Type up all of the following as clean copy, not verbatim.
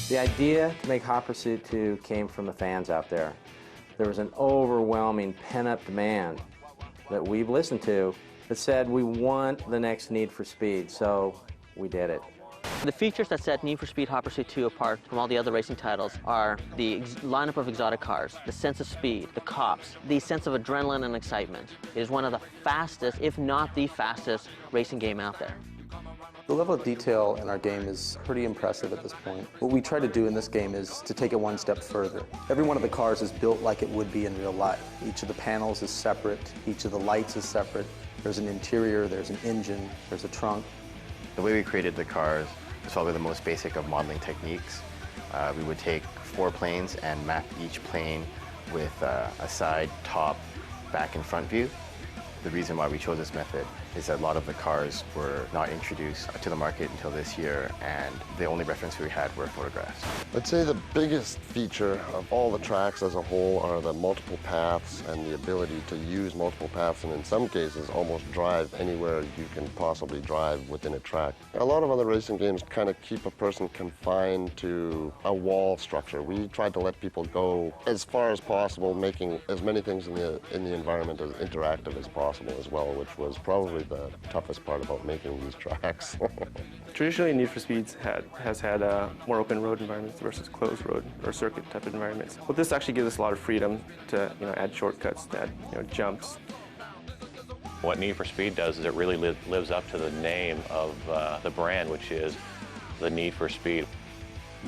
The idea to make Hot Pursuit 2 came from the fans out there. There was an overwhelming pent-up demand that we've listened to that said we want the next Need for Speed, so we did it. The features that set Need for Speed Hot Pursuit 2 apart from all the other racing titles are the lineup of exotic cars, the sense of speed, the cops, the sense of adrenaline and excitement. It is one of the fastest, if not the fastest, racing game out there. The level of detail in our game is pretty impressive at this point. What we try to do in this game is to take it one step further. Every one of the cars is built like it would be in real life. Each of the panels is separate, each of the lights is separate. There's an interior, there's an engine, there's a trunk. The way we created the cars is probably the most basic of modeling techniques. We would take 4 planes and map each plane with a side, top, back, and front view. The reason why we chose this method is that a lot of the cars were not introduced to the market until this year, and the only reference we had were photographs. I'd say the biggest feature of all the tracks as a whole are the multiple paths and the ability to use multiple paths, and in some cases almost drive anywhere you can possibly drive within a track. A lot of other racing games kind of keep a person confined to a wall structure. We tried to let people go as far as possible, making as many things in the environment as interactive as possible as well, which was probably the toughest part about making these tracks. Traditionally, Need for Speed has had more open road environments versus closed road or circuit type of environments. But this actually gives us a lot of freedom to add shortcuts, to add jumps. What Need for Speed does is it really lives up to the name of the brand, which is the Need for Speed.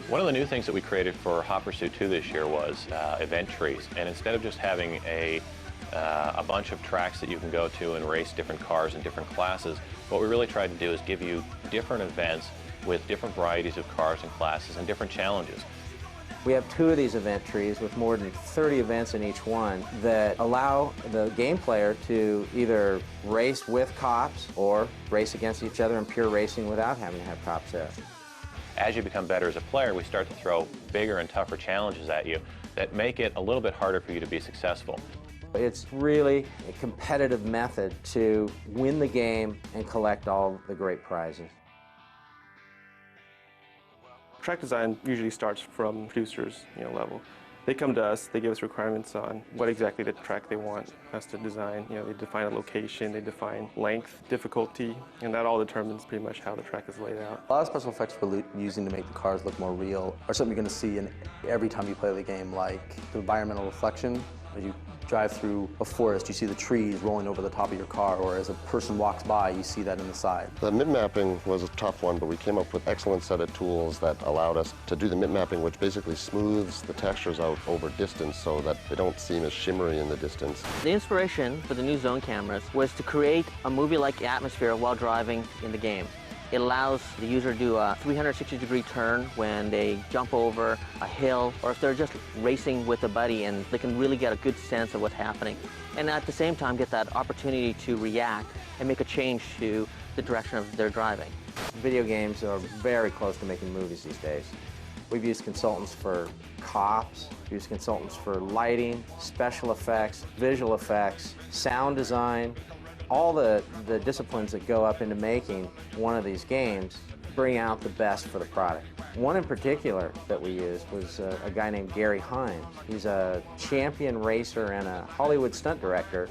One of the new things that we created for Hot Pursuit 2 this year was event trees, and instead of just having a bunch of tracks that you can go to and race different cars in different classes, what we really tried to do is give you different events with different varieties of cars and classes and different challenges. We have 2 of these event trees with more than 30 events in each one that allow the game player to either race with cops or race against each other in pure racing without having to have cops there. As you become better as a player, we start to throw bigger and tougher challenges at you that make it a little bit harder for you to be successful. It's really a competitive method to win the game and collect all the great prizes. Track design usually starts from producers level. They come to us, they give us requirements on what exactly the track they want us to design. They define a location, they define length, difficulty, and that all determines pretty much how the track is laid out. A lot of special effects we're using to make the cars look more real are something you're going to see in every time you play the game, like the environmental reflection. As you drive through a forest, you see the trees rolling over the top of your car, or as a person walks by, you see that in the side. The mid-mapping was a tough one, but we came up with an excellent set of tools that allowed us to do the mid-mapping, which basically smooths the textures out over distance so that they don't seem as shimmery in the distance. The inspiration for the new zone cameras was to create a movie-like atmosphere while driving in the game. It allows the user to do a 360-degree turn when they jump over a hill, or if they're just racing with a buddy, and they can really get a good sense of what's happening. And at the same time, get that opportunity to react and make a change to the direction of their driving. Video games are very close to making movies these days. We've used consultants for cops, used consultants for lighting, special effects, visual effects, sound design. All the disciplines that go up into making one of these games bring out the best for the product. One in particular that we used was a guy named Gary Hines. He's a champion racer and a Hollywood stunt director.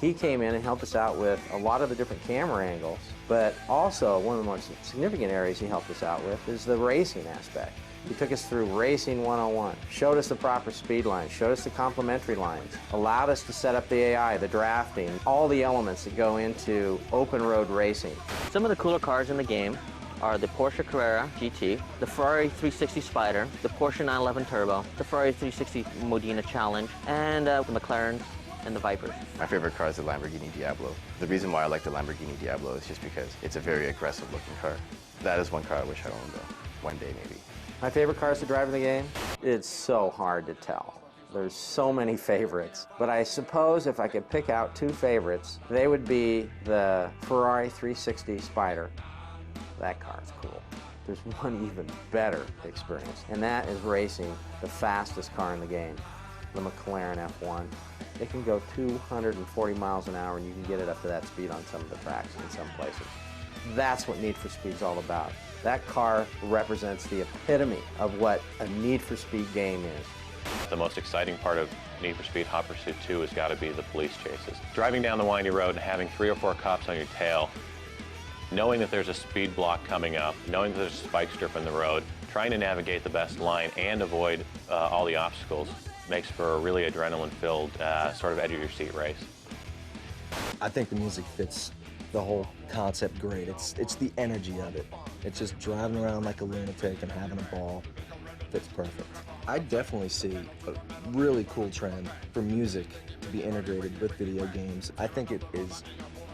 He came in and helped us out with a lot of the different camera angles, but also one of the most significant areas he helped us out with is the racing aspect. He took us through Racing 101, showed us the proper speed lines, showed us the complementary lines, allowed us to set up the AI, the drafting, all the elements that go into open road racing. Some of the cooler cars in the game are the Porsche Carrera GT, the Ferrari 360 Spider, the Porsche 911 Turbo, the Ferrari 360 Modena Challenge, and the McLarens and the Vipers. My favorite car is the Lamborghini Diablo. The reason why I like the Lamborghini Diablo is just because it's a very aggressive looking car. That is one car I wish I owned though, one day maybe. My favorite cars to drive in the game? It's so hard to tell. There's so many favorites. But I suppose if I could pick out 2 favorites, they would be the Ferrari 360 Spider. That car is cool. There's one even better experience, and that is racing the fastest car in the game, the McLaren F1. It can go 240 miles an hour, and you can get it up to that speed on some of the tracks in some places. That's what Need for Speed's all about. That car represents the epitome of what a Need for Speed game is. The most exciting part of Need for Speed Hot Pursuit 2 has got to be the police chases. Driving down the windy road and having 3 or 4 cops on your tail, knowing that there's a speed block coming up, knowing that there's a spike strip in the road, trying to navigate the best line and avoid all the obstacles makes for a really adrenaline-filled sort of edge-of-your-seat race. I think the music fits the whole concept great. It's the energy of it. It's just driving around like a lunatic and having a ball. Fits perfect. I definitely see a really cool trend for music to be integrated with video games. I think it is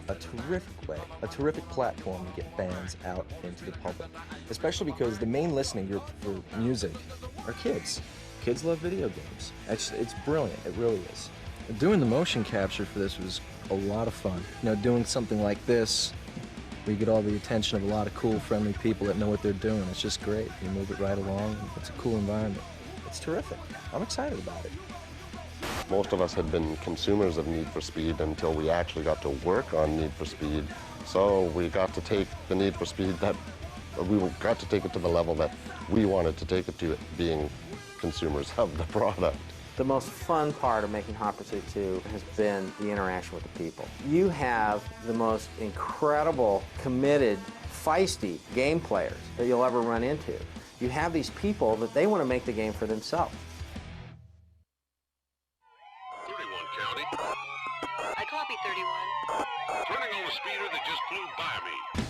a terrific way, a terrific platform to get bands out into the public, especially because the main listening group for music are kids. Kids love video games. It's brilliant, it really is. Doing the motion capture for this was a lot of fun. You know, doing something like this, where you get all the attention of a lot of cool, friendly people that know what they're doing. It's just great. You move it right along. It's a cool environment. It's terrific. I'm excited about it. Most of us had been consumers of Need for Speed until we actually got to work on Need for Speed. So we got to take the Need for Speed got to take it to the level that we wanted to take it to, being consumers of the product. The most fun part of making Hot Pursuit 2 has been the interaction with the people. You have the most incredible, committed, feisty game players that you'll ever run into. You have these people that they want to make the game for themselves. 31 County. I copy 31. Turning on a speeder that just flew by me.